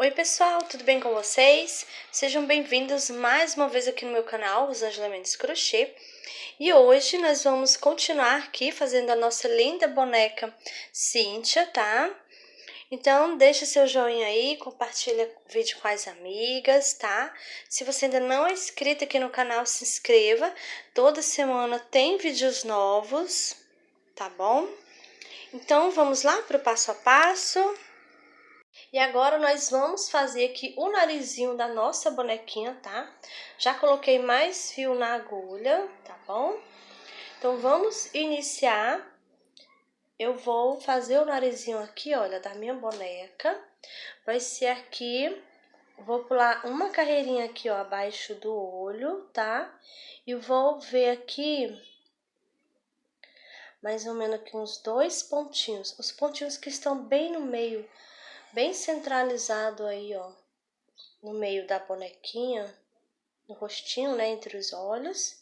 Oi pessoal, tudo bem com vocês? Sejam bem-vindos mais uma vez aqui no meu canal, Rosângela Mendes Crochê. E hoje nós vamos continuar aqui fazendo a nossa linda boneca Cíntia, tá? Então deixa seu joinha aí, compartilha o vídeo com as amigas, tá? Se você ainda não é inscrito aqui no canal, se inscreva. Toda semana tem vídeos novos, tá bom? Então vamos lá para o passo a passo. E agora nós vamos fazer aqui o narizinho da nossa bonequinha, tá? Já coloquei mais fio na agulha, tá bom? Então vamos iniciar. Eu vou fazer o narizinho aqui, olha, da minha boneca. Vai ser aqui, vou pular uma carreirinha aqui, ó, abaixo do olho, tá? E vou ver aqui, mais ou menos aqui uns 2 pontinhos. Os pontinhos que estão bem no meio, bem centralizado aí, ó. No meio da bonequinha, no rostinho, né, entre os olhos.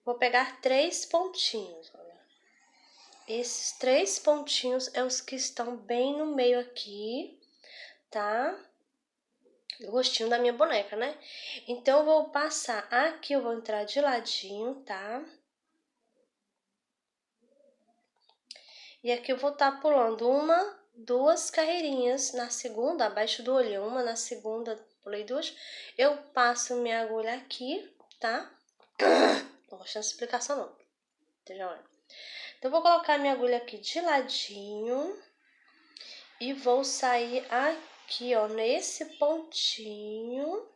Vou pegar 3 pontinhos, olha. Esses 3 pontinhos é os que estão bem no meio aqui, tá? O rostinho da minha boneca, né? Então, eu vou passar aqui, eu vou entrar de ladinho, tá? E aqui eu vou estar pulando 1, 2 carreirinhas na segunda, abaixo do olho, uma na segunda, pulei 2. Eu passo minha agulha aqui, tá? Não gostei dessa explicação, não. Então, eu vou colocar minha agulha aqui de ladinho e vou sair aqui, ó, nesse pontinho.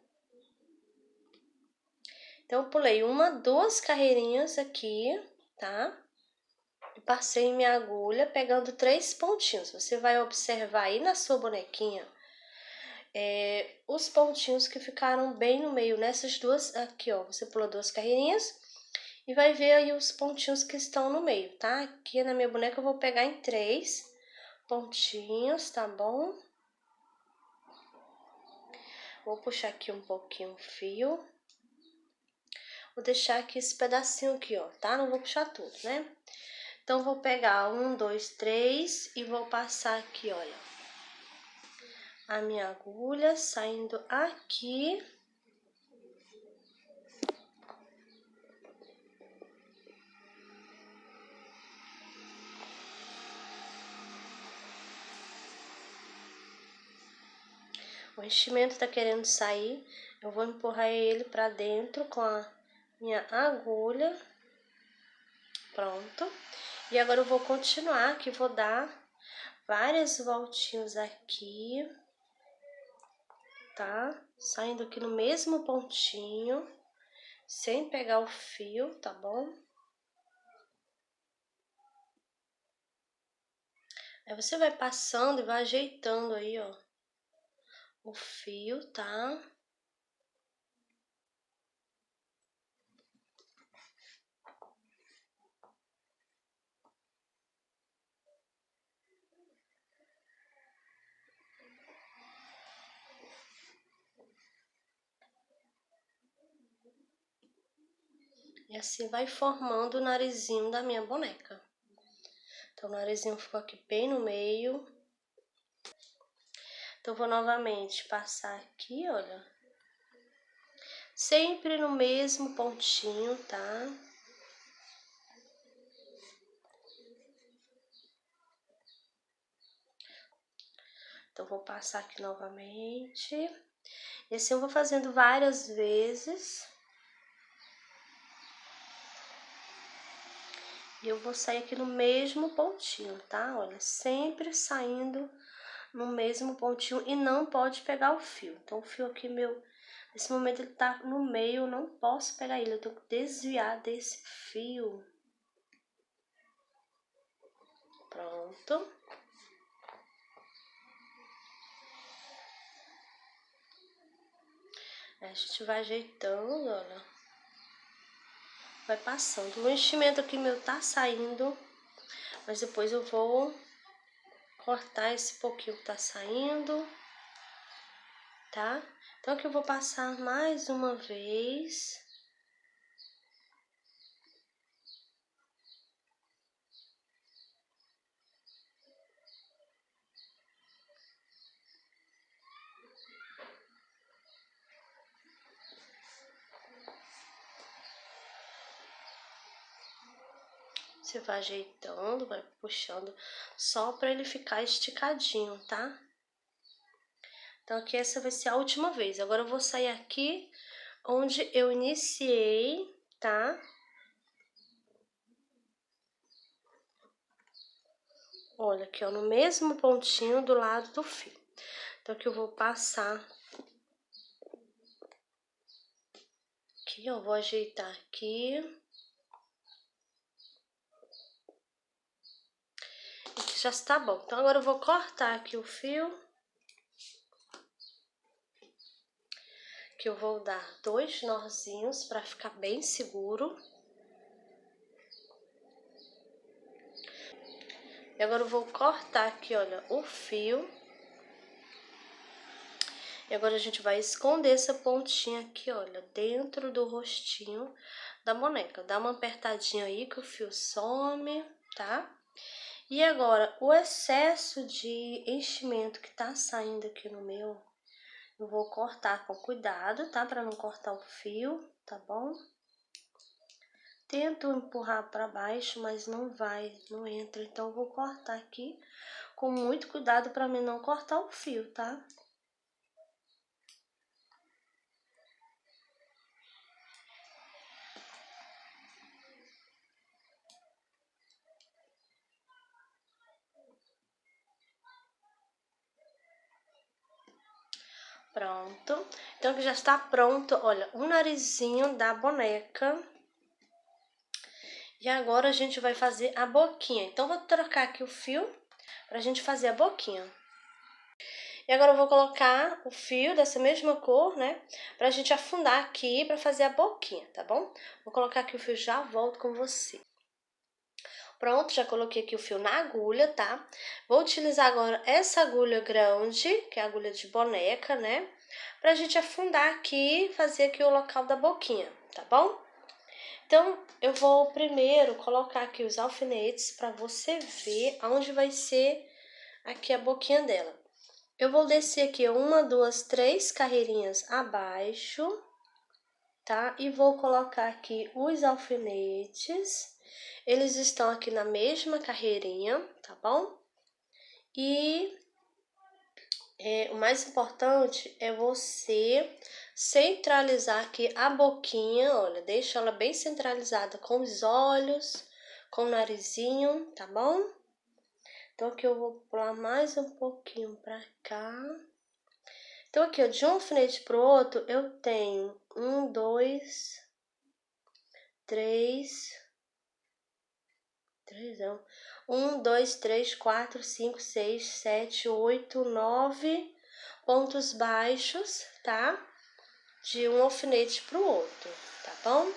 Então, eu pulei 1, 2 carreirinhas aqui, tá? E passei minha agulha pegando 3 pontinhos. Você vai observar aí na sua bonequinha os pontinhos que ficaram bem no meio, nessas duas aqui, ó. Você pula 2 carreirinhas e vai ver aí os pontinhos que estão no meio, tá? Aqui na minha boneca eu vou pegar em 3 pontinhos, tá bom? Vou puxar aqui um pouquinho o fio. Vou deixar aqui esse pedacinho aqui, ó, tá? Não vou puxar tudo, né? Então, vou pegar 1, 2, 3 e vou passar aqui, olha, a minha agulha saindo aqui. O enchimento tá querendo sair, eu vou empurrar ele pra dentro com a minha agulha. Pronto. E agora eu vou continuar aqui, vou dar várias voltinhas aqui, tá? Saindo aqui no mesmo pontinho, sem pegar o fio, tá bom? Aí você vai passando e vai ajeitando aí, ó, o fio, tá? E assim vai formando o narizinho da minha boneca. Então, o narizinho ficou aqui bem no meio. Então, vou novamente passar aqui, olha. Sempre no mesmo pontinho, tá? Então, vou passar aqui novamente. E assim eu vou fazendo várias vezes. E eu vou sair aqui no mesmo pontinho, tá? Olha, sempre saindo no mesmo pontinho e não pode pegar o fio. Então, o fio aqui meu, nesse momento ele tá no meio, eu não posso pegar ele, eu tenho que desviar desse fio. Pronto. Aí a gente vai ajeitando, olha. Vai passando. O enchimento aqui meu tá saindo, mas depois eu vou cortar esse pouquinho que tá saindo, tá? Então aqui eu vou passar mais uma vez. Você vai ajeitando, vai puxando, só para ele ficar esticadinho, tá? Então, aqui essa vai ser a última vez. Agora eu vou sair aqui onde eu iniciei, tá? Olha aqui, ó, no mesmo pontinho do lado do fio. Então, aqui eu vou passar. Aqui, ó, vou ajeitar aqui. Aqui já está bom. Então, agora eu vou cortar aqui o fio. Que eu vou dar 2 nozinhos para ficar bem seguro. E agora eu vou cortar aqui, olha, o fio. E agora a gente vai esconder essa pontinha aqui, olha, dentro do rostinho da boneca. Dá uma apertadinha aí que o fio some, tá? E agora, o excesso de enchimento que tá saindo aqui no meu, eu vou cortar com cuidado, tá? Pra não cortar o fio, tá bom? Tento empurrar para baixo, mas não vai, não entra. Então, eu vou cortar aqui com muito cuidado para mim não cortar o fio, tá? Pronto. Então, que já está pronto, olha, o narizinho da boneca. E agora a gente vai fazer a boquinha. Então, vou trocar aqui o fio pra gente fazer a boquinha. E agora eu vou colocar o fio dessa mesma cor, né? Pra gente afundar aqui pra fazer a boquinha, tá bom? Vou colocar aqui o fio, já volto com você. Pronto, já coloquei aqui o fio na agulha, tá? Vou utilizar agora essa agulha grande, que é a agulha de boneca, né? Pra gente afundar aqui e fazer aqui o local da boquinha, tá bom? Então, eu vou primeiro colocar aqui os alfinetes pra você ver aonde vai ser aqui a boquinha dela. Eu vou descer aqui 1, 2, 3 carreirinhas abaixo, tá? E vou colocar aqui os alfinetes. Eles estão aqui na mesma carreirinha, tá bom? E o mais importante é você centralizar aqui a boquinha, olha, deixa ela bem centralizada com os olhos, com o narizinho, tá bom? Então, aqui eu vou pular mais um pouquinho pra cá. Então, aqui, ó, de um alfinete pro outro, eu tenho 1, 2, 3, 3 não. 1, 2, 3, 4, 5, 6, 7, 8, 9 pontos baixos, tá? De um alfinete pro outro, tá bom?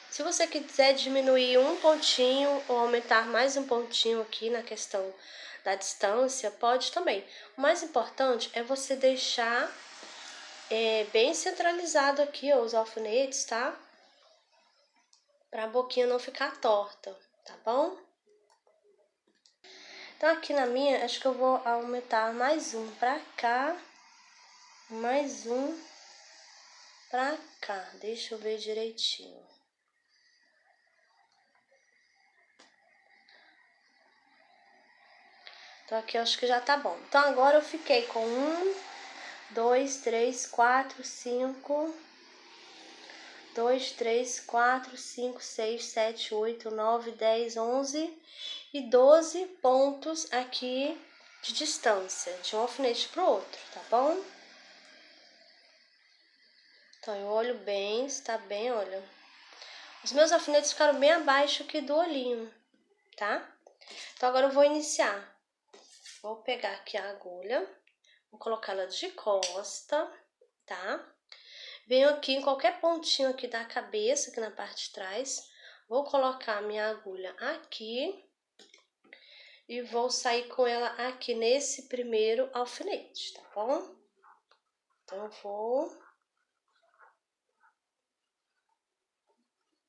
Se você quiser diminuir um pontinho ou aumentar mais um pontinho aqui na questão da distância, pode também. O mais importante é você deixar bem centralizado aqui, ó, os alfinetes, tá? Pra boquinha não ficar torta, tá bom? Então, aqui na minha, acho que eu vou aumentar mais um pra cá, mais um pra cá. Deixa eu ver direitinho. Então, aqui eu acho que já tá bom. Então, agora eu fiquei com 1, 2, 3, 4, 5, 2, 3, 4, 5, 6, 7, 8, 9, 10, 11 e 12 pontos aqui de distância, de um alfinete pro outro, tá bom? Então, eu olho bem, está bem, olha. Os meus alfinetes ficaram bem abaixo aqui do olhinho, tá? Então, agora eu vou iniciar. Vou pegar aqui a agulha, vou colocar ela de costa, tá? Venho aqui em qualquer pontinho aqui da cabeça, aqui na parte de trás. Vou colocar a minha agulha aqui e vou sair com ela aqui nesse primeiro alfinete, tá bom? Então, eu vou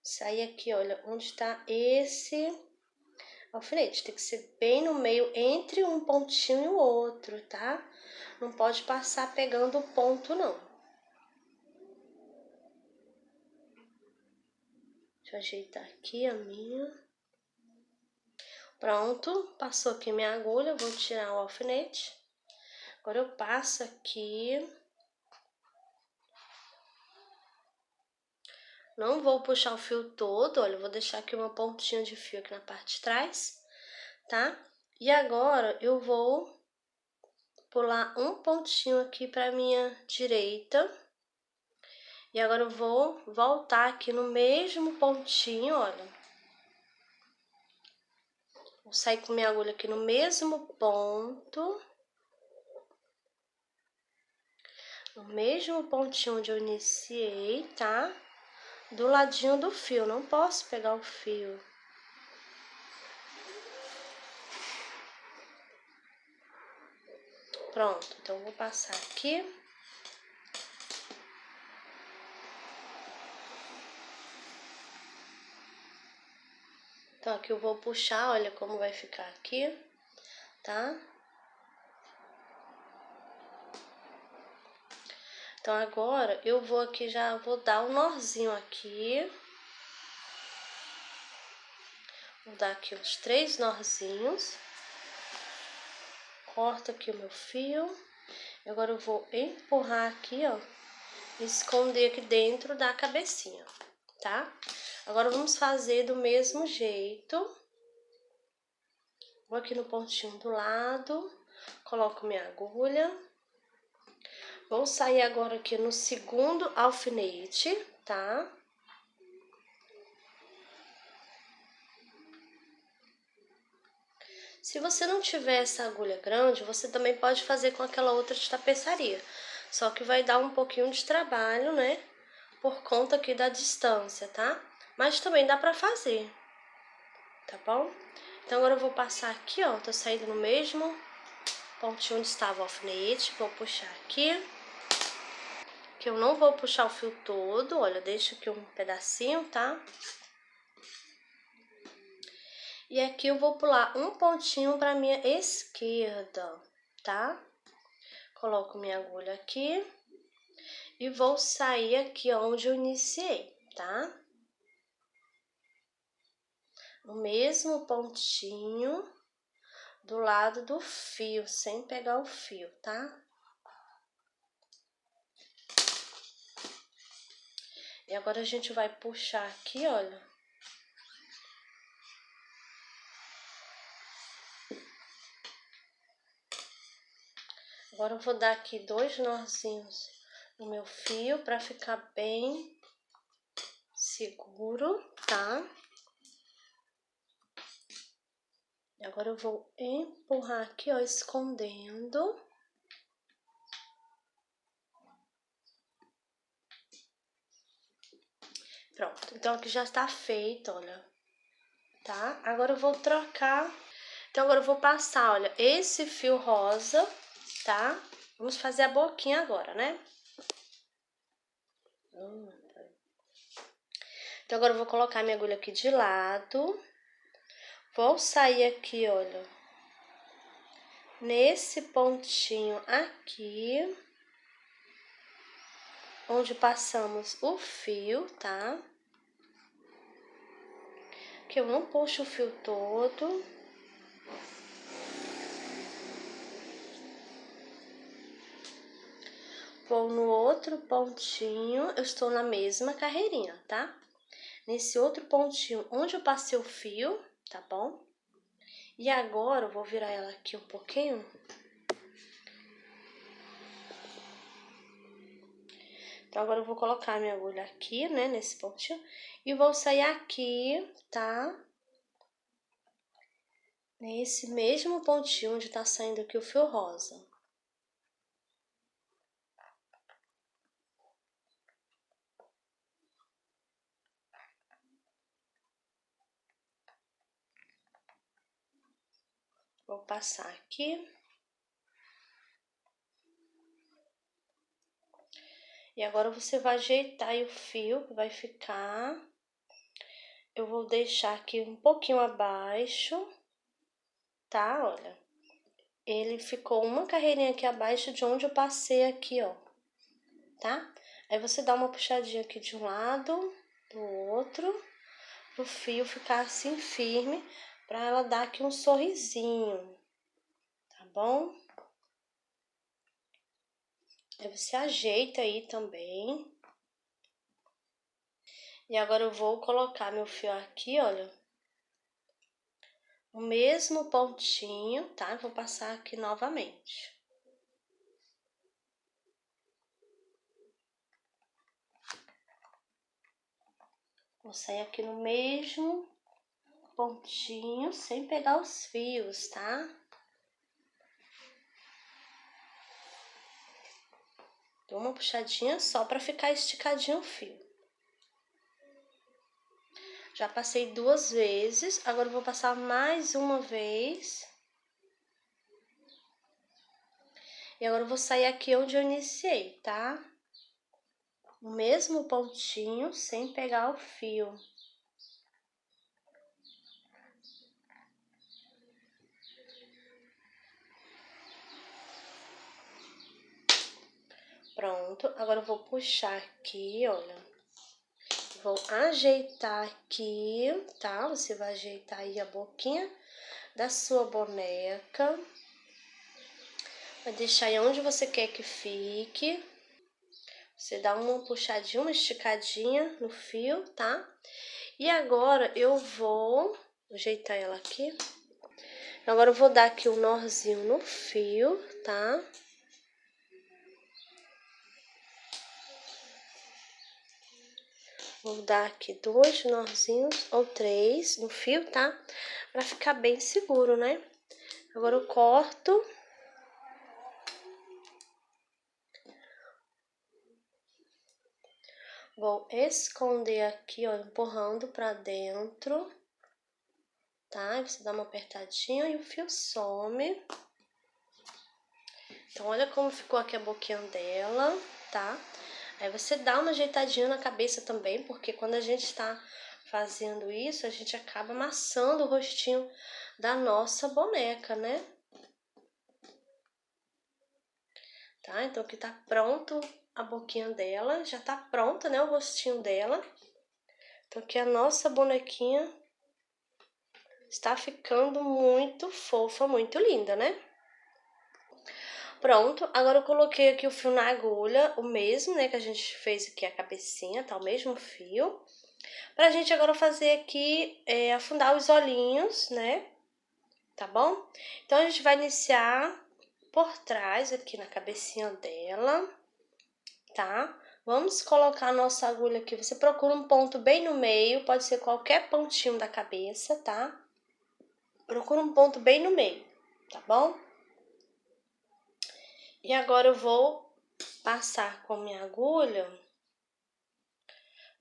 sair aqui, olha, onde tá esse alfinete. Tem que ser bem no meio, entre um pontinho e o outro, tá? Não pode passar pegando o ponto, não. Deixa eu ajeitar aqui a minha. Pronto, passou aqui minha agulha, vou tirar o alfinete. Agora eu passo aqui. Não vou puxar o fio todo, olha, eu vou deixar aqui uma pontinha de fio aqui na parte de trás, tá? E agora eu vou pular um pontinho aqui pra minha direita. E agora eu vou voltar aqui no mesmo pontinho, olha. Vou sair com minha agulha aqui no mesmo ponto. No mesmo pontinho onde eu iniciei, tá? Do ladinho do fio, não posso pegar o fio. Pronto, então eu vou passar aqui. Então, aqui eu vou puxar, olha como vai ficar aqui, tá? Então, agora eu vou aqui, já vou dar um nozinho aqui. Vou dar aqui uns 3 nozinhos. Corto aqui o meu fio. Agora eu vou empurrar aqui, ó, e esconder aqui dentro da cabecinha, tá? Agora vamos fazer do mesmo jeito. Vou aqui no pontinho do lado, coloco minha agulha. Vou sair agora aqui no segundo alfinete, tá? Se você não tiver essa agulha grande, você também pode fazer com aquela outra de tapeçaria. Só que vai dar um pouquinho de trabalho, né? Por conta aqui da distância, tá? Mas também dá pra fazer, tá bom? Então, agora eu vou passar aqui, ó. Tô saindo no mesmo pontinho onde estava o alfinete. Vou puxar aqui. Que eu não vou puxar o fio todo, olha, deixa aqui um pedacinho, tá? E aqui eu vou pular um pontinho pra minha esquerda, tá? Coloco minha agulha aqui e vou sair aqui onde eu iniciei, tá? No mesmo pontinho do lado do fio, sem pegar o fio, tá? E agora a gente vai puxar aqui, olha. Agora eu vou dar aqui 2 nozinhos no meu fio pra ficar bem seguro, tá? E agora eu vou empurrar aqui, ó, escondendo. Pronto, então aqui já está feito, olha, tá? Agora eu vou trocar. Então agora eu vou passar, olha, esse fio rosa, tá? Vamos fazer a boquinha agora, né? Então agora eu vou colocar minha agulha aqui de lado. Vou sair aqui, olha, nesse pontinho aqui, onde passamos o fio, tá? Que eu não puxo o fio todo. Vou no outro pontinho, eu estou na mesma carreirinha, tá? Nesse outro pontinho onde eu passei o fio, tá bom? E agora eu vou virar ela aqui um pouquinho. Então, agora eu vou colocar minha agulha aqui, né, nesse pontinho. E vou sair aqui, tá? Nesse mesmo pontinho onde tá saindo aqui o fio rosa. Vou passar aqui. E agora você vai ajeitar aí o fio que vai ficar. Eu vou deixar aqui um pouquinho abaixo, tá? Olha. Ele ficou uma carreirinha aqui abaixo de onde eu passei aqui, ó, tá? Aí você dá uma puxadinha aqui de um lado, do outro, pro fio ficar assim firme, pra ela dar aqui um sorrisinho, tá bom? Aí você ajeita aí também. E agora eu vou colocar meu fio aqui, olha. O mesmo pontinho, tá? Vou passar aqui novamente. Vou sair aqui no mesmo pontinho, sem pegar os fios, tá? Dou uma puxadinha só pra ficar esticadinho o fio. Já passei 2 vezes, agora eu vou passar mais uma vez. E agora eu vou sair aqui onde eu iniciei, tá? O mesmo pontinho, sem pegar o fio. Pronto, agora eu vou puxar aqui, olha. Vou ajeitar aqui, tá? Você vai ajeitar aí a boquinha da sua boneca. Vai deixar aí onde você quer que fique. Você dá uma puxadinha, uma esticadinha no fio, tá? E agora eu vou ajeitar ela aqui. Agora eu vou dar aqui um nozinho no fio, tá? Vou dar aqui 2 nozinhos ou 3 no fio, tá? Pra ficar bem seguro, né? Agora eu corto. Vou esconder aqui, ó, empurrando pra dentro, tá? Aí você dá uma apertadinha e o fio some. Então, olha como ficou aqui a boquinha dela, tá? Aí você dá uma ajeitadinha na cabeça também, porque quando a gente tá fazendo isso, a gente acaba amassando o rostinho da nossa boneca, né? Tá? Então, aqui tá pronto a boquinha dela, já tá pronta, né, o rostinho dela. Então, aqui a nossa bonequinha está ficando muito fofa, muito linda, né? Pronto, agora eu coloquei aqui o fio na agulha, o mesmo, né, que a gente fez aqui a cabecinha, tá? O mesmo fio. Pra gente agora fazer aqui, afundar os olhinhos, né? Tá bom? Então, a gente vai iniciar por trás, aqui na cabecinha dela, tá? Vamos colocar a nossa agulha aqui. Você procura um ponto bem no meio, pode ser qualquer pontinho da cabeça, tá? Procura um ponto bem no meio, tá bom? E agora eu vou passar com a minha agulha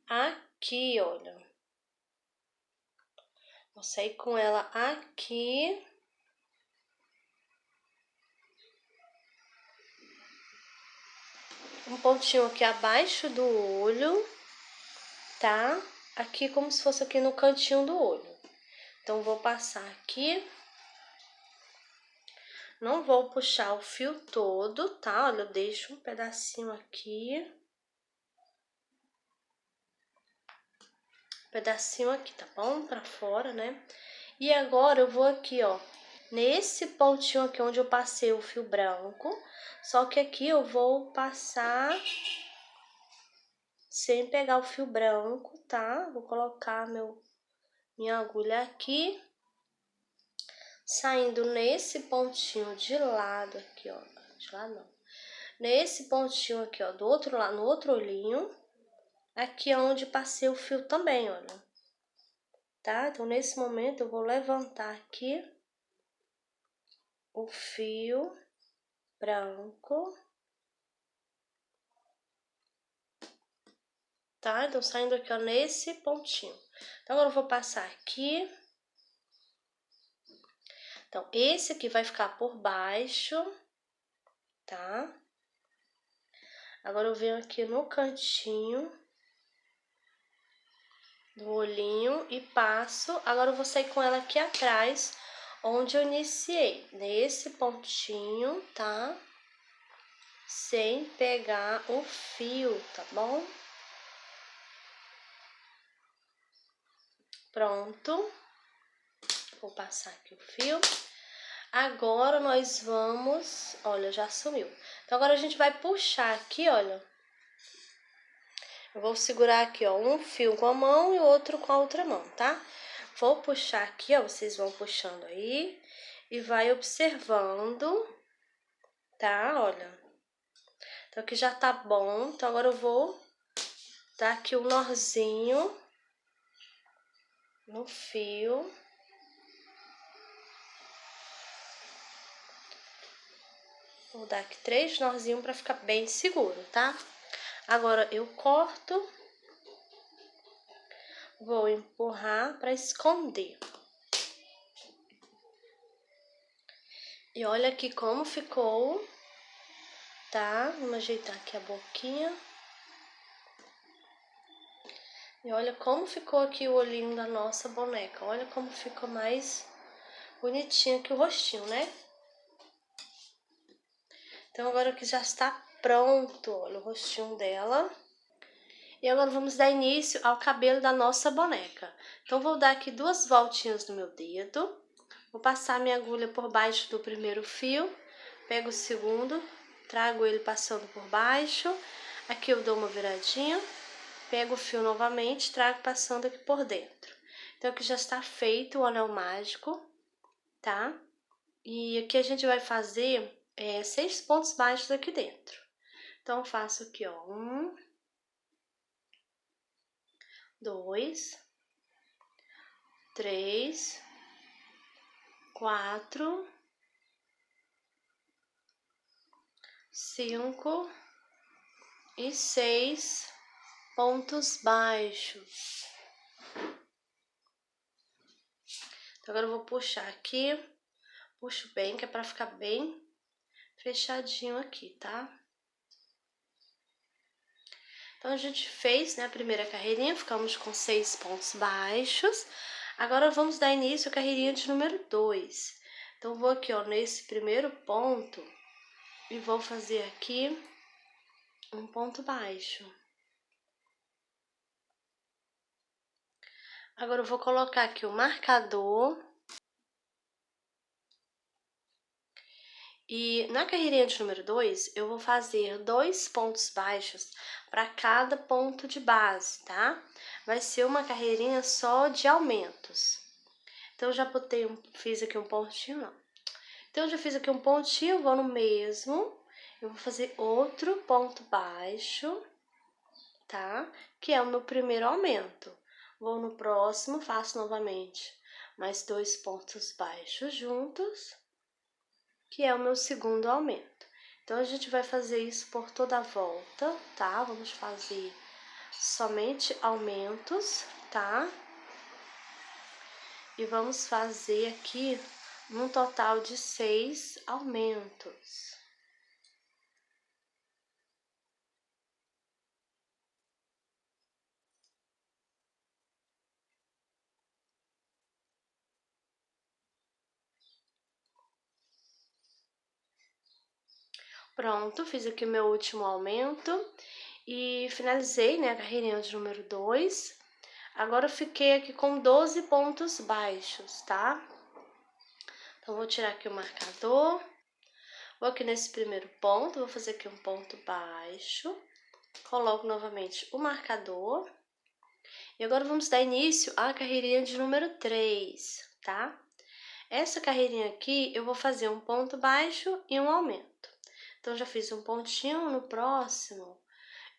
aqui, olha. Vou sair com ela aqui. Um pontinho aqui abaixo do olho, tá? Aqui como se fosse aqui no cantinho do olho. Então, vou passar aqui. Não vou puxar o fio todo, tá? Olha, eu deixo um pedacinho aqui. Um pedacinho aqui, tá bom? Pra fora, né? E agora eu vou aqui, ó, nesse pontinho aqui onde eu passei o fio branco. Só que aqui eu vou passar sem pegar o fio branco, tá? Vou colocar minha agulha aqui. Saindo nesse pontinho de lado aqui, ó. De lado não. Nesse pontinho aqui, ó, do outro lado, no outro olhinho. Aqui é onde passei o fio também, olha. Tá? Então, nesse momento, eu vou levantar aqui o fio branco. Tá? Então, saindo aqui, ó, nesse pontinho. Então, agora eu vou passar aqui. Então, esse aqui vai ficar por baixo, tá? Agora, eu venho aqui no cantinho do olhinho e passo. Agora, eu vou sair com ela aqui atrás, onde eu iniciei. Nesse pontinho, tá? Sem pegar o fio, tá bom? Pronto. Vou passar aqui o fio. Agora nós vamos... Olha, já sumiu. Então agora a gente vai puxar aqui, olha. Eu vou segurar aqui, ó, um fio com a mão e o outro com a outra mão, tá? Vou puxar aqui, ó, vocês vão puxando aí e vai observando, tá? Olha. Então aqui já tá bom, então agora eu vou dar aqui um nozinho no fio. Vou dar aqui 3 nozinhos pra ficar bem seguro, tá? Agora eu corto, vou empurrar pra esconder. E olha aqui como ficou, tá? Vamos ajeitar aqui a boquinha. E olha como ficou aqui o olhinho da nossa boneca. Olha como ficou mais bonitinho aqui o rostinho, né? Então agora que já está pronto, olha o rostinho dela. E agora vamos dar início ao cabelo da nossa boneca. Então vou dar aqui 2 voltinhas no meu dedo. Vou passar minha agulha por baixo do primeiro fio. Pego o segundo, trago ele passando por baixo. Aqui eu dou uma viradinha. Pego o fio novamente, trago passando aqui por dentro. Então aqui já está feito o anel mágico, tá? E aqui a gente vai fazer 6 pontos baixos aqui dentro. Então, eu faço aqui, ó, 1, 2, 3, 4, 5 e 6 pontos baixos. Então, agora eu vou puxar aqui, puxo bem, que é pra ficar bem fechadinho aqui, tá? Então, a gente fez, né, a primeira carreirinha, ficamos com 6 pontos baixos. Agora, vamos dar início à carreirinha de número 2. Então, vou aqui, ó, nesse primeiro ponto e vou fazer aqui um ponto baixo. Agora, eu vou colocar aqui o marcador. E na carreirinha de número 2, eu vou fazer 2 pontos baixos para cada ponto de base, tá? Vai ser uma carreirinha só de aumentos. Então, eu já fiz aqui um pontinho, não. Então, eu já fiz aqui um pontinho, vou no mesmo, eu vou fazer outro ponto baixo, tá? Que é o meu primeiro aumento. Vou no próximo, faço novamente mais 2 pontos baixos juntos, que é o meu segundo aumento. Então, a gente vai fazer isso por toda a volta, tá? Vamos fazer somente aumentos, tá? E vamos fazer aqui um total de 6 aumentos. Pronto, fiz aqui meu último aumento e finalizei, né, a carreirinha de número 2. Agora eu fiquei aqui com 12 pontos baixos, tá? Então, vou tirar aqui o marcador. Vou aqui nesse primeiro ponto, vou fazer aqui um ponto baixo. Coloco novamente o marcador. E agora vamos dar início à carreirinha de número 3, tá? Essa carreirinha aqui, eu vou fazer um ponto baixo e um aumento. Então, já fiz um pontinho, no próximo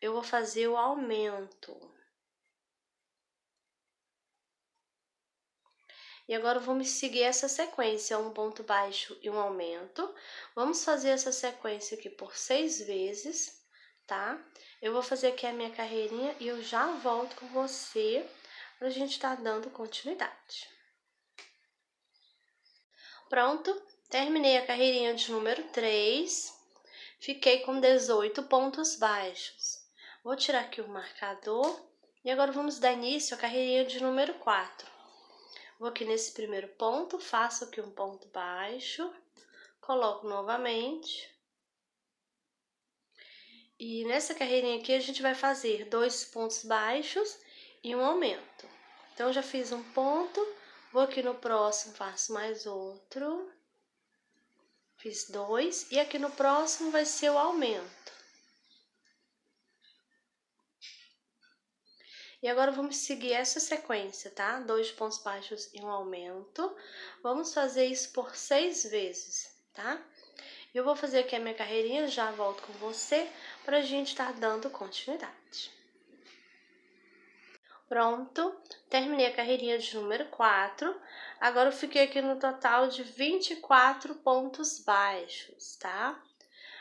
eu vou fazer o aumento. E agora vamos seguir essa sequência, um ponto baixo e um aumento. Vamos fazer essa sequência aqui por 6 vezes, tá? Eu vou fazer aqui a minha carreirinha e eu já volto com você pra gente estar dando continuidade. Pronto, terminei a carreirinha de número 3. Fiquei com 18 pontos baixos. Vou tirar aqui o marcador e agora vamos dar início à carreirinha de número 4. Vou aqui nesse primeiro ponto, faço aqui um ponto baixo, coloco novamente. E nessa carreirinha aqui a gente vai fazer 2 pontos baixos e um aumento. Então, já fiz um ponto, Vou aqui no próximo, faço mais outro. Fiz 2. E aqui no próximo vai ser o aumento. E agora vamos seguir essa sequência, tá? 2 pontos baixos e um aumento. Vamos fazer isso por 6 vezes, tá? Eu vou fazer aqui a minha carreirinha, já volto com você pra gente estar dando continuidade. Pronto, terminei a carreirinha de número 4. Agora eu fiquei aqui no total de 24 pontos baixos, tá?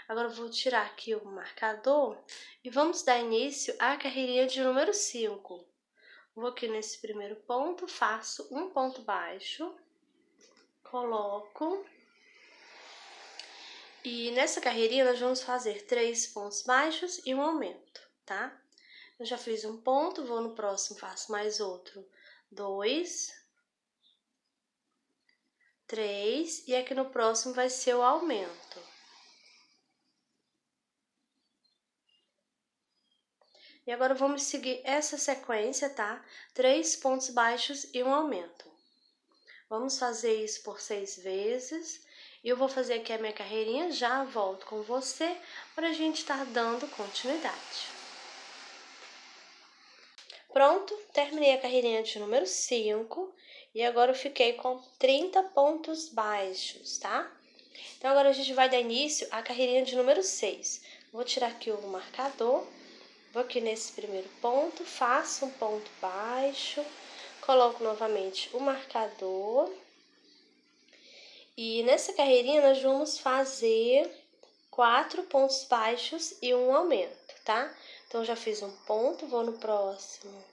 Agora eu vou tirar aqui o marcador e vamos dar início à carreirinha de número 5. Vou aqui nesse primeiro ponto, faço um ponto baixo, coloco. E nessa carreirinha nós vamos fazer 3 pontos baixos e um aumento, tá? Eu já fiz um ponto, vou no próximo, faço mais outro. 2, 3, e aqui no próximo vai ser o aumento. E agora vamos seguir essa sequência, tá? 3 pontos baixos e um aumento. Vamos fazer isso por 6 vezes. E eu vou fazer aqui a minha carreirinha, já volto com você para a gente estar dando continuidade. Pronto, terminei a carreirinha de número 5 e agora eu fiquei com 30 pontos baixos, tá? Então agora a gente vai dar início à carreirinha de número 6. Vou tirar aqui o marcador, vou aqui nesse primeiro ponto, faço um ponto baixo, coloco novamente o marcador. E nessa carreirinha nós vamos fazer 4 pontos baixos e um aumento, tá? Então já fiz um ponto, vou no próximo.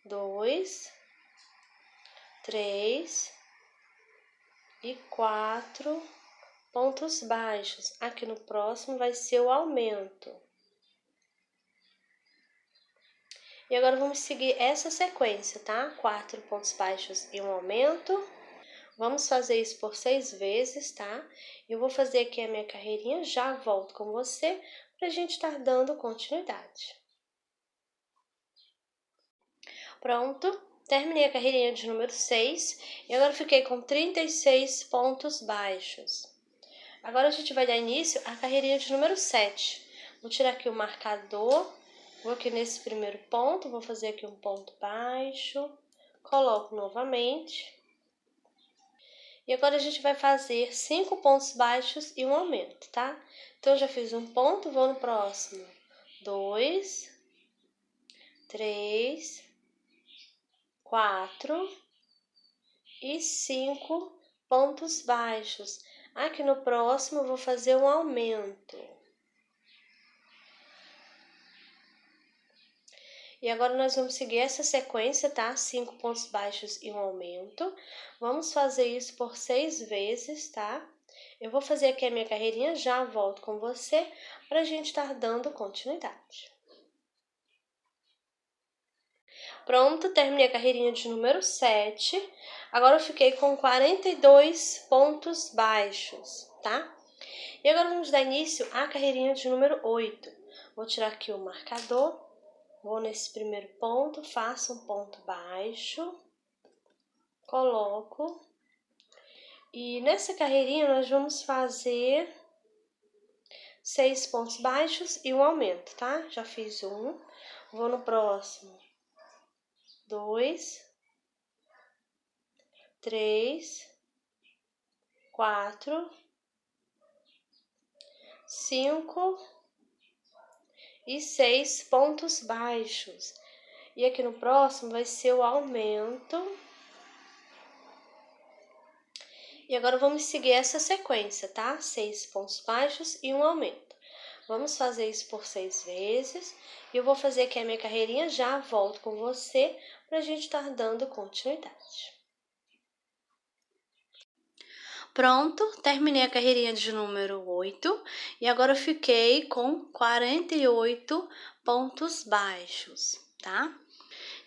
2, 3 e 4 pontos baixos. Aqui no próximo vai ser o aumento. E agora vamos seguir essa sequência, tá? 4 pontos baixos e um aumento. Vamos fazer isso por 6 vezes, tá? Eu vou fazer aqui a minha carreirinha, já volto com você pra gente estar dando continuidade. Pronto, terminei a carreirinha de número 6 e agora fiquei com 36 pontos baixos. Agora a gente vai dar início à carreirinha de número 7. Vou tirar aqui o marcador, vou aqui nesse primeiro ponto, vou fazer aqui um ponto baixo, coloco novamente. E agora a gente vai fazer 5 pontos baixos e um aumento, tá? Então, eu já fiz um ponto, vou no próximo. 2, 3, 4 e 5 pontos baixos. Aqui no próximo eu vou fazer um aumento. E agora nós vamos seguir essa sequência, tá? 5 pontos baixos e um aumento. Vamos fazer isso por 6 vezes, tá? Eu vou fazer aqui a minha carreirinha, já volto com você pra gente estar dando continuidade. Pronto, terminei a carreirinha de número 7. Agora eu fiquei com 42 pontos baixos, tá? E agora vamos dar início à carreirinha de número 8. Vou tirar aqui o marcador, vou nesse primeiro ponto, faço um ponto baixo, coloco. E nessa carreirinha nós vamos fazer 6 pontos baixos e um aumento, tá? Já fiz um, vou no próximo. 2, 3, 4, 5 e 6 pontos baixos. E aqui no próximo vai ser o aumento. E agora vamos seguir essa sequência, tá? 6 pontos baixos e um aumento. Vamos fazer isso por 6 vezes. E eu vou fazer aqui a minha carreirinha, já volto com você pra gente estar dando continuidade. Pronto, terminei a carreirinha de número 8 e agora eu fiquei com 48 pontos baixos, tá?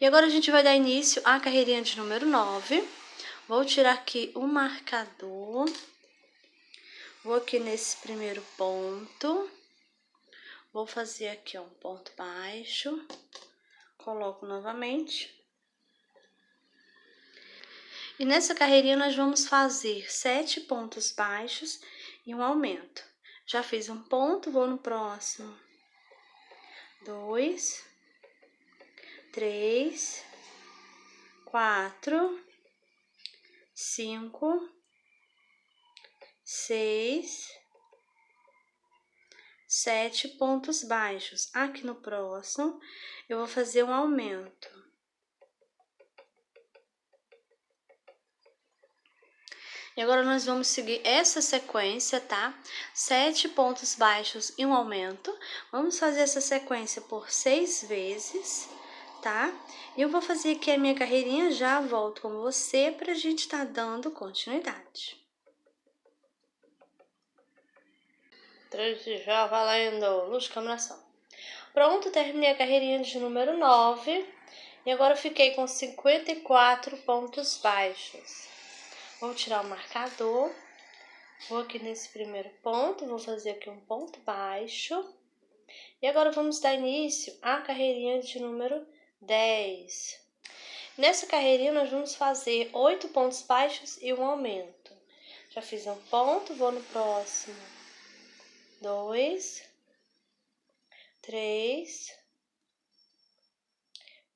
E agora a gente vai dar início à carreirinha de número 9. Vou tirar aqui o marcador, vou aqui nesse primeiro ponto, vou fazer aqui um ponto baixo, coloco novamente. E nessa carreirinha nós vamos fazer 7 pontos baixos e um aumento. Já fiz um ponto, vou no próximo. 2, 3, 4, 5, 6, 7 pontos baixos. Aqui no próximo, eu vou fazer um aumento. E agora nós vamos seguir essa sequência, tá? 7 pontos baixos e um aumento. Vamos fazer essa sequência por 6 vezes, tá? E eu vou fazer aqui a minha carreirinha, já volto com você pra gente tá dando continuidade. 3 já valendo, luz, câmera, ação. Pronto, terminei a carreirinha de número 9 e agora eu fiquei com 54 pontos baixos. Vou tirar o marcador, vou aqui nesse primeiro ponto, vou fazer aqui um ponto baixo. E agora vamos dar início à carreirinha de número 10. Nessa carreirinha nós vamos fazer 8 pontos baixos e um aumento. Já fiz um ponto, vou no próximo. 2, 3,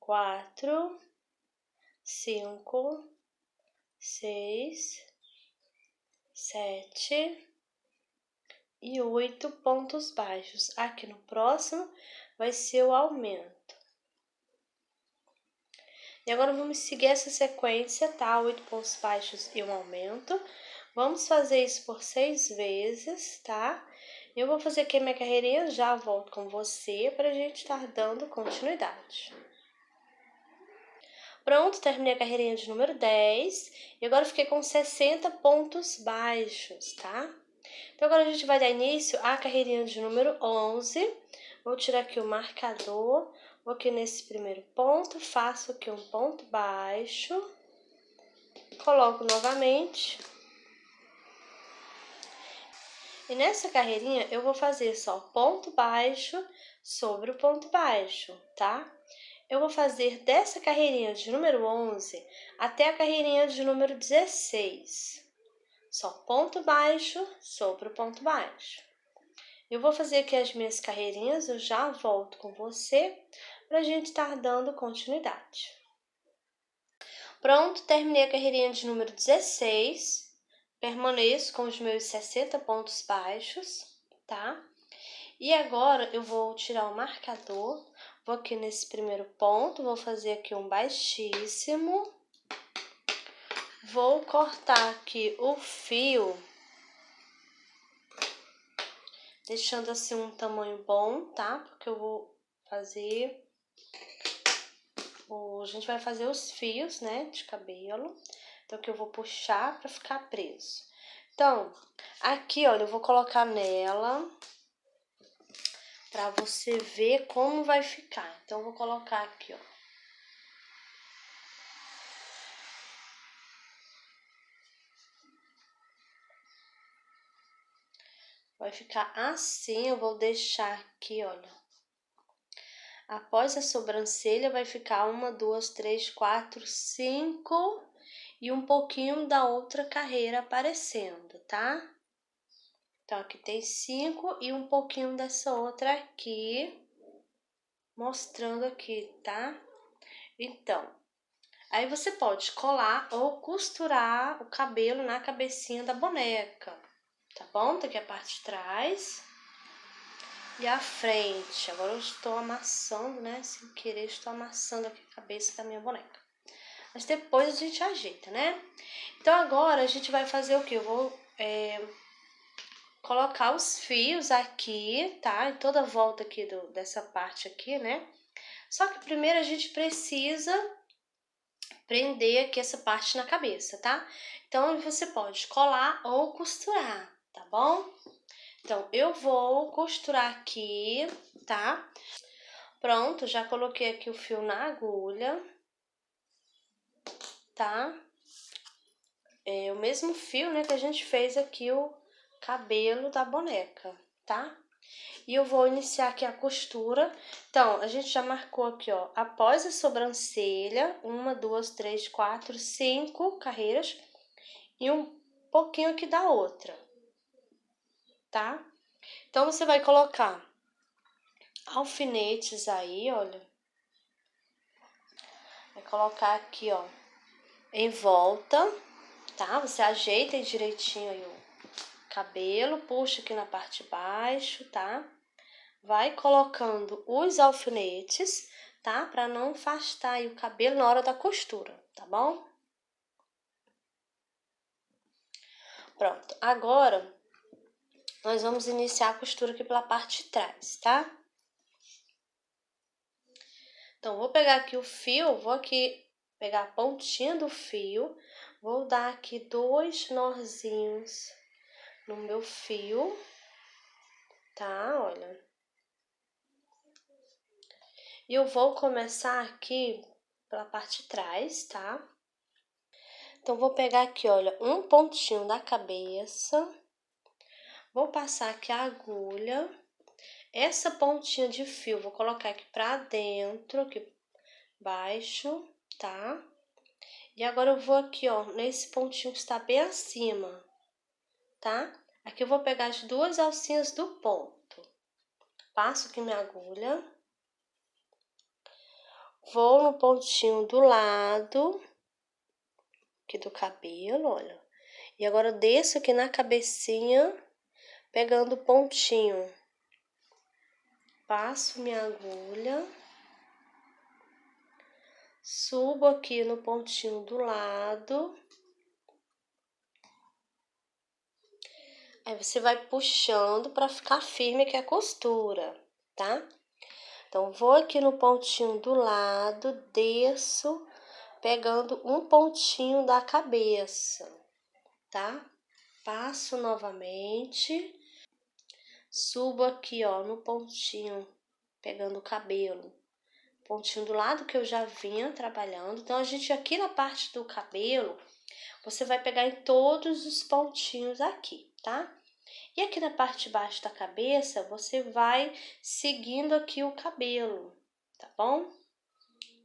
4, 5, 6, 7 e 8 pontos baixos. Aqui no próximo vai ser o aumento. E agora vamos seguir essa sequência, tá? 8 pontos baixos e um aumento. Vamos fazer isso por 6 vezes, tá? Eu vou fazer aqui a minha carreirinha, já volto com você pra gente estar dando continuidade. Pronto, terminei a carreirinha de número 10 e agora eu fiquei com 60 pontos baixos, tá? Então, agora a gente vai dar início à carreirinha de número 11. Vou tirar aqui o marcador, vou aqui nesse primeiro ponto, faço aqui um ponto baixo, coloco novamente. E nessa carreirinha eu vou fazer só ponto baixo sobre o ponto baixo, tá? Eu vou fazer dessa carreirinha de número 11 até a carreirinha de número 16. Só ponto baixo sobre o ponto baixo. Eu vou fazer aqui as minhas carreirinhas, eu já volto com você pra gente estar dando continuidade. Pronto, terminei a carreirinha de número 16. Permaneço com os meus 60 pontos baixos, tá? E agora eu vou tirar o marcador, vou aqui nesse primeiro ponto, vou fazer aqui um baixíssimo. Vou cortar aqui o fio, deixando assim um tamanho bom, tá? Porque eu vou fazer... A gente vai fazer os fios, né, de cabelo. Então, que eu vou puxar pra ficar preso. Então, aqui, olha, eu vou colocar nela pra você ver como vai ficar. Então, eu vou colocar aqui, ó. Vai ficar assim, eu vou deixar aqui, olha. Após a sobrancelha, vai ficar 1, 2, 3, 4, 5 e um pouquinho da outra carreira aparecendo, tá? Então, aqui tem 5 e um pouquinho dessa outra aqui, mostrando aqui, tá? Então, aí você pode colar ou costurar o cabelo na cabecinha da boneca, tá bom? Tá aqui a parte de trás e a frente. Agora eu estou amassando, né? Sem querer, estou amassando aqui a cabeça da minha boneca. Mas depois a gente ajeita, né? Então, agora a gente vai fazer o quê? Eu vou colocar os fios aqui, tá? Em toda a volta aqui dessa parte aqui, né? Só que primeiro a gente precisa prender aqui essa parte na cabeça, tá? Então, você pode colar ou costurar, tá bom? Então, eu vou costurar aqui, tá? Pronto, já coloquei aqui o fio na agulha, tá? É o mesmo fio, né, que a gente fez aqui o cabelo da boneca, tá? E eu vou iniciar aqui a costura. Então, a gente já marcou aqui, ó, após a sobrancelha, 1, 2, 3, 4, 5 carreiras e um pouquinho aqui da outra, tá? Então, você vai colocar alfinetes aí, olha. Vai colocar aqui, ó, em volta, tá? Você ajeita aí direitinho aí o cabelo, puxa aqui na parte de baixo, tá? Vai colocando os alfinetes, tá? Pra não afastar aí o cabelo na hora da costura, tá bom? Pronto, agora nós vamos iniciar a costura aqui pela parte de trás, tá? Então, vou pegar aqui o fio, vou aqui pegar a pontinha do fio, vou dar aqui 2 nozinhos no meu fio, tá? Olha. E eu vou começar aqui pela parte de trás, tá? Então, vou pegar aqui, olha, um pontinho da cabeça, vou passar aqui a agulha, essa pontinha de fio, vou colocar aqui pra dentro, aqui baixo, tá? E agora eu vou aqui, ó, nesse pontinho que está bem acima, tá? Aqui eu vou pegar as 2 alcinhas do ponto. Passo aqui minha agulha. Vou no pontinho do lado aqui do cabelo, olha. E agora eu desço aqui na cabecinha, pegando o pontinho. Passo minha agulha. Subo aqui no pontinho do lado. Aí você vai puxando para ficar firme aqui a costura, tá? Então, vou aqui no pontinho do lado, desço, pegando um pontinho da cabeça, tá? Passo novamente, subo aqui, ó, no pontinho, pegando o cabelo. Pontinho do lado que eu já vinha trabalhando. Então, a gente aqui na parte do cabelo, você vai pegar em todos os pontinhos aqui, tá? E aqui na parte de baixo da cabeça, você vai seguindo aqui o cabelo, tá bom?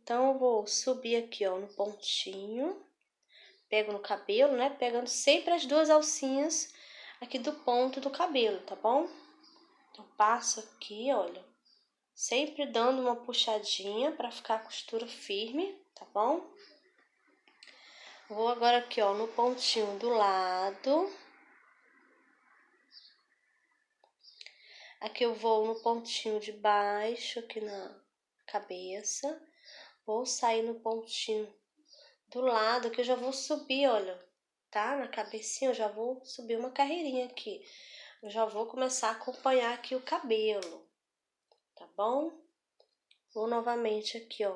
Então, eu vou subir aqui, ó, no pontinho, pego no cabelo, né? Pegando sempre as 2 alcinhas aqui do ponto do cabelo, tá bom? Então, passo aqui, olha, sempre dando uma puxadinha pra ficar a costura firme, tá bom? Vou agora aqui, ó, no pontinho do lado. Aqui eu vou no pontinho de baixo, aqui na cabeça. Vou sair no pontinho do lado, que eu já vou subir, olha, tá? Na cabecinha eu já vou subir uma carreirinha aqui. Eu já vou começar a acompanhar aqui o cabelo, tá bom? Vou novamente aqui, ó,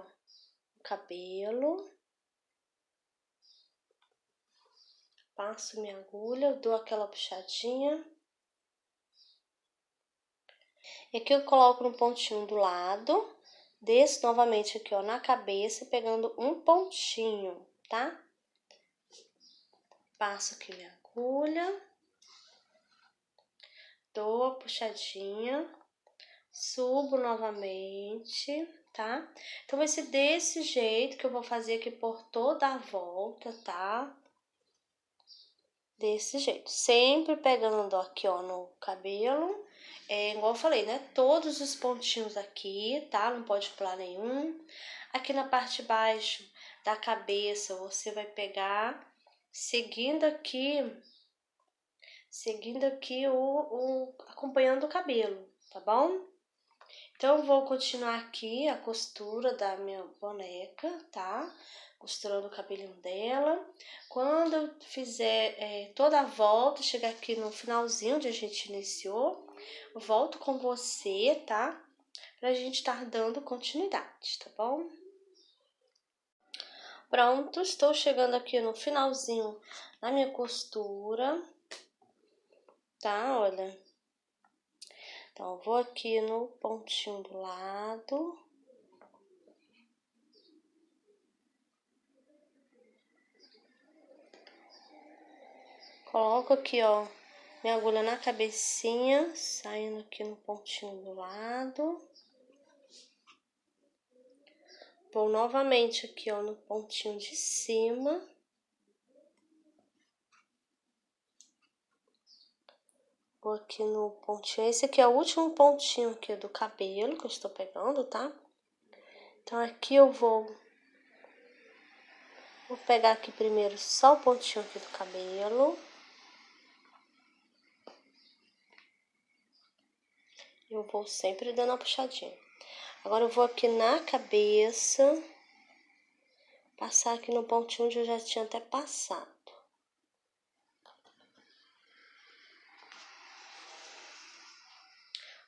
o cabelo. Passo minha agulha, dou aquela puxadinha. E aqui eu coloco no pontinho do lado, desço novamente aqui, ó, na cabeça, pegando um pontinho, tá? Passo aqui minha agulha, dou a puxadinha, subo novamente, tá? Então, vai ser desse jeito que eu vou fazer aqui por toda a volta, tá? Desse jeito, sempre pegando aqui, ó, no cabelo. Igual eu falei, né? Todos os pontinhos aqui, tá? Não pode pular nenhum. Aqui na parte de baixo da cabeça, você vai pegar, seguindo aqui acompanhando o cabelo, tá bom? Então, eu vou continuar aqui a costura da minha boneca, tá? Costurando o cabelinho dela. Quando eu fizer toda a volta, chegar aqui no finalzinho onde a gente iniciou, eu volto com você, tá? Pra gente estar dando continuidade, tá bom? Pronto, estou chegando aqui no finalzinho da minha costura, tá? Olha. Então, eu vou aqui no pontinho do lado. Coloco aqui, ó, minha agulha na cabecinha, saindo aqui no pontinho do lado. Vou novamente aqui, ó, no pontinho de cima. Vou aqui no pontinho, esse aqui é o último pontinho aqui do cabelo que eu estou pegando, tá? Então, aqui eu vou pegar aqui primeiro só o pontinho aqui do cabelo. Eu vou sempre dando uma puxadinha. Agora, eu vou aqui na cabeça, passar aqui no pontinho onde eu já tinha até passado.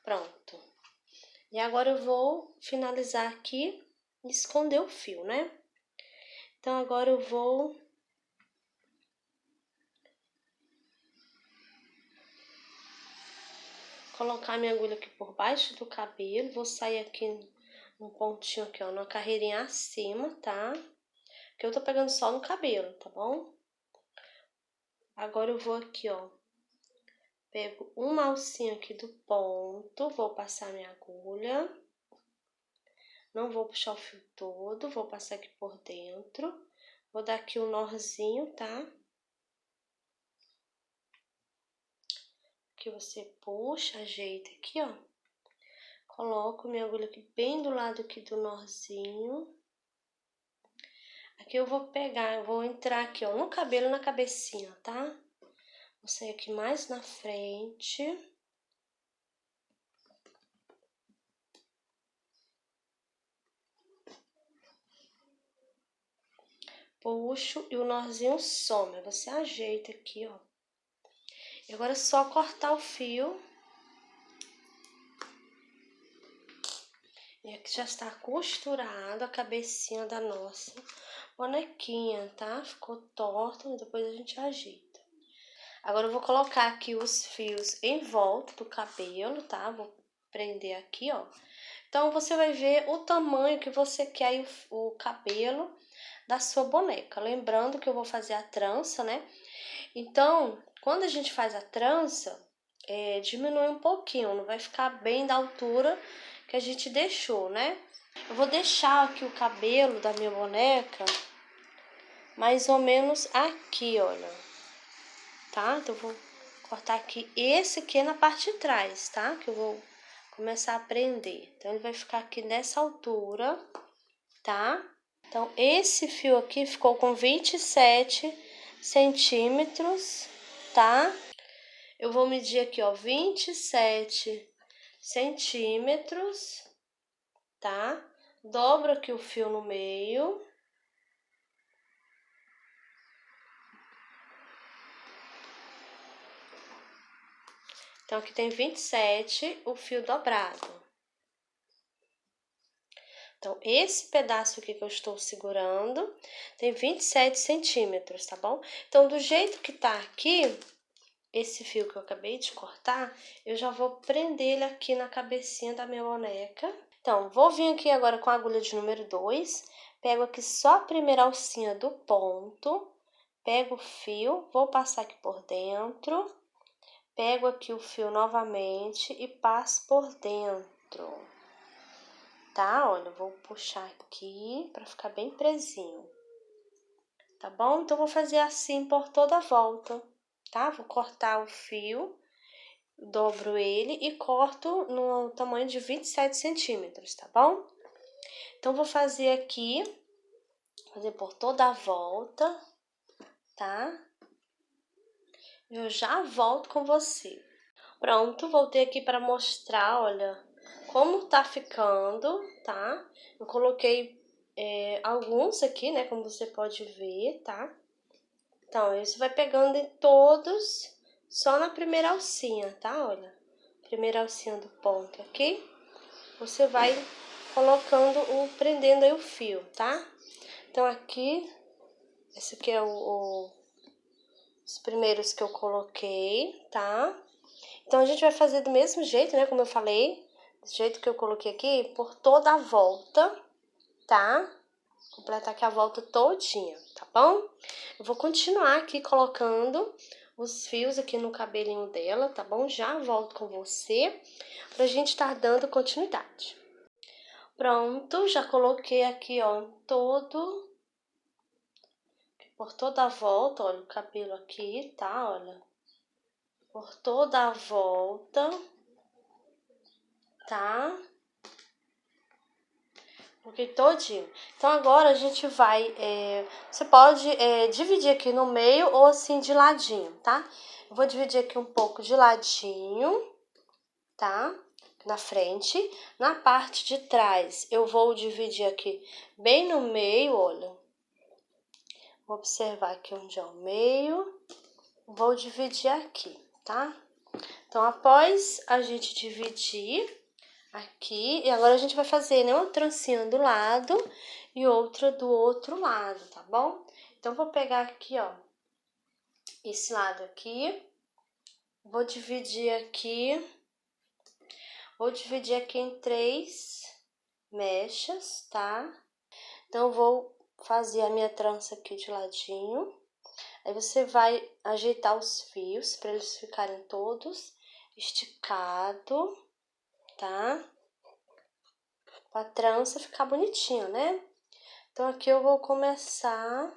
Pronto. E agora eu vou finalizar aqui e esconder o fio, né? Então, agora eu vou colocar minha agulha aqui por baixo do cabelo, vou sair aqui um pontinho aqui, ó, na carreirinha acima, tá? Que eu tô pegando só no cabelo, tá bom? Agora eu vou aqui, ó, pego uma alcinha aqui do ponto, vou passar minha agulha. Não vou puxar o fio todo, vou passar aqui por dentro. Vou dar aqui um nozinho, tá? Que você puxa, ajeita aqui, ó. Coloco minha agulha aqui bem do lado aqui do nozinho. Aqui eu vou pegar, eu vou entrar aqui, ó, no cabelo, na cabecinha, tá? Vou sair aqui mais na frente. Puxo e o nozinho some. Você ajeita aqui, ó. E agora é só cortar o fio. E aqui já está costurado a cabecinha da nossa bonequinha, tá? Ficou torta, mas depois a gente ajeita. Agora eu vou colocar aqui os fios em volta do cabelo, tá? Vou prender aqui, ó. Então, você vai ver o tamanho que você quer o cabelo da sua boneca. Lembrando que eu vou fazer a trança, né? Então, quando a gente faz a trança, diminui um pouquinho, não vai ficar bem da altura que a gente deixou, né? Eu vou deixar aqui o cabelo da minha boneca mais ou menos aqui, olha. Tá? Então, eu vou cortar aqui esse aqui na parte de trás, tá? Que eu vou começar a prender. Então, ele vai ficar aqui nessa altura, tá? Então, esse fio aqui ficou com 27 centímetros, tá? Eu vou medir aqui, ó, 27 centímetros, tá? Dobro aqui o fio no meio. Então, aqui tem 27, o fio dobrado. Então, esse pedaço aqui que eu estou segurando tem 27 centímetros, tá bom? Então, do jeito que tá aqui, esse fio que eu acabei de cortar, eu já vou prender ele aqui na cabecinha da minha boneca. Então, vou vir aqui agora com a agulha de número 2, pego aqui só a primeira alcinha do ponto, pego o fio, vou passar aqui por dentro, pego aqui o fio novamente e passo por dentro, tá? Olha, eu vou puxar aqui pra ficar bem presinho, tá bom? Então, vou fazer assim por toda a volta, tá? Vou cortar o fio, dobro ele e corto no tamanho de 27 centímetros, tá bom? Então, vou fazer aqui, fazer por toda a volta, tá? Eu já volto com você. Pronto, voltei aqui para mostrar, olha, como tá ficando, tá? Eu coloquei alguns aqui, né, como você pode ver, tá? Então, isso vai pegando em todos, só na primeira alcinha, tá? Olha, primeira alcinha do ponto aqui, você vai colocando, prendendo aí o fio, tá? Então, aqui, esse aqui é os primeiros que eu coloquei, tá? Então, a gente vai fazer do mesmo jeito, né? Como eu falei, do jeito que eu coloquei aqui, por toda a volta, tá? Completar aqui a volta todinha, tá bom? Eu vou continuar aqui colocando os fios aqui no cabelinho dela, tá bom? Já volto com você pra gente estar dando continuidade. Pronto, já coloquei aqui, ó, por toda a volta, olha o cabelo aqui, tá? Olha, por toda a volta, tá? Coloquei todinho. Então, agora a gente vai, você pode dividir aqui no meio ou assim de ladinho, tá? Eu vou dividir aqui um pouco de ladinho, tá? Na frente. Na parte de trás, eu vou dividir aqui bem no meio, olha. Vou observar aqui onde é o meio. Vou dividir aqui, tá? Então, após a gente dividir aqui, e agora a gente vai fazer, né, uma trancinha do lado e outra do outro lado, tá bom? Então, vou pegar aqui, ó, esse lado aqui, vou dividir aqui em 3 mechas, tá? Então, eu vou fazer a minha trança aqui de ladinho. Aí, você vai ajeitar os fios para eles ficarem todos esticados, tá? Pra trança ficar bonitinho, né? Então, aqui eu vou começar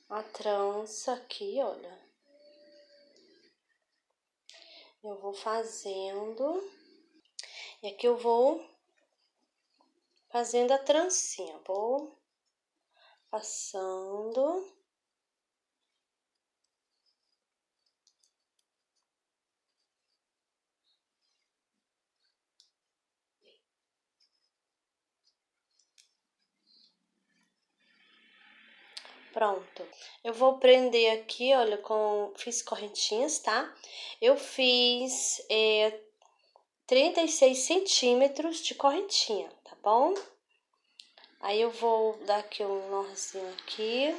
a trança aqui, olha. Eu vou fazendo. E aqui eu vou fazendo a trancinha. Vou passando. Pronto. Eu vou prender aqui, olha, fiz correntinhas, tá? Eu fiz 36 centímetros de correntinha, tá bom? Aí eu vou dar aqui um nozinho aqui.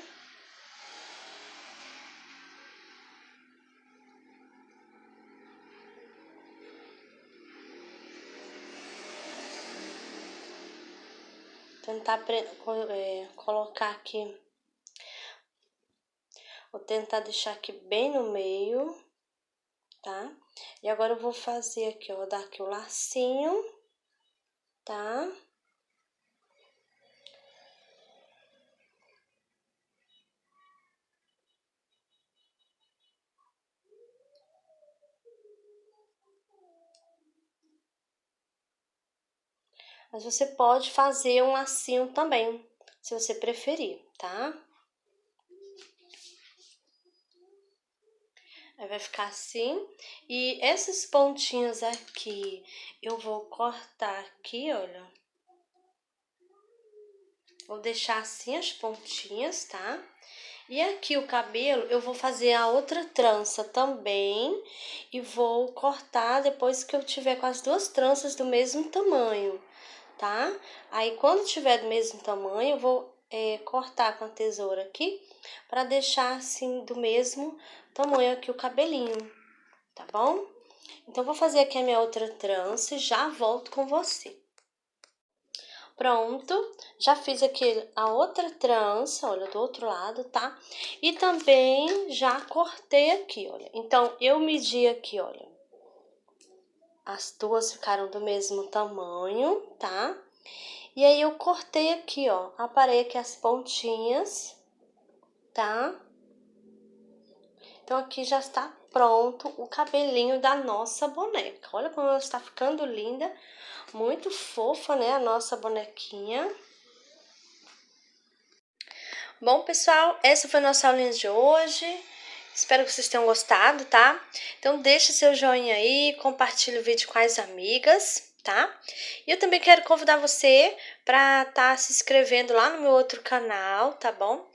Tentar colocar aqui. Vou tentar deixar aqui bem no meio, tá? E agora eu vou fazer aqui, ó, dar aqui o lacinho, tá? Mas você pode fazer um lacinho também, se você preferir, tá? Aí vai ficar assim. E essas pontinhas aqui, eu vou cortar aqui, olha. Vou deixar assim as pontinhas, tá? E aqui o cabelo, eu vou fazer a outra trança também. E vou cortar depois que eu tiver com as duas tranças do mesmo tamanho, tá? Aí, quando tiver do mesmo tamanho, eu vou cortar com a tesoura aqui, pra deixar assim do mesmo tamanho aqui o cabelinho, tá bom? Então, vou fazer aqui a minha outra trança e já volto com você. Pronto, já fiz aqui a outra trança, olha, do outro lado, tá? E também já cortei aqui, olha. Então, eu medi aqui, olha. As duas ficaram do mesmo tamanho, tá? E aí, eu cortei aqui, ó. Aparei aqui as pontinhas, tá? Então, aqui já está pronto o cabelinho da nossa boneca. Olha como ela está ficando linda. Muito fofa, né, a nossa bonequinha. Bom, pessoal, essa foi a nossa aulinha de hoje. Espero que vocês tenham gostado, tá? Então, deixa seu joinha aí, compartilha o vídeo com as amigas, tá? E eu também quero convidar você para estar se inscrevendo lá no meu outro canal, tá bom?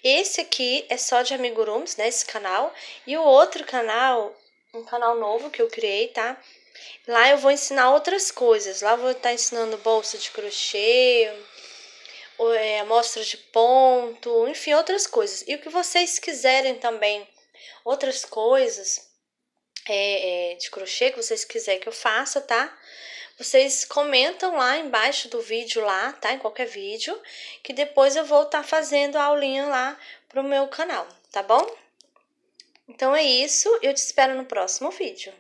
Esse aqui é só de amigurumis, né, esse canal. E o outro canal, um canal novo que eu criei, tá? Lá eu vou ensinar outras coisas. Lá eu vou estar ensinando bolsa de crochê, amostras de ponto, enfim, outras coisas. E o que vocês quiserem também, outras coisas de crochê que vocês quiserem que eu faça, tá? Vocês comentam lá embaixo do vídeo lá, tá? Em qualquer vídeo, que depois eu vou estar fazendo a aulinha lá pro meu canal, tá bom? Então é isso, eu te espero no próximo vídeo.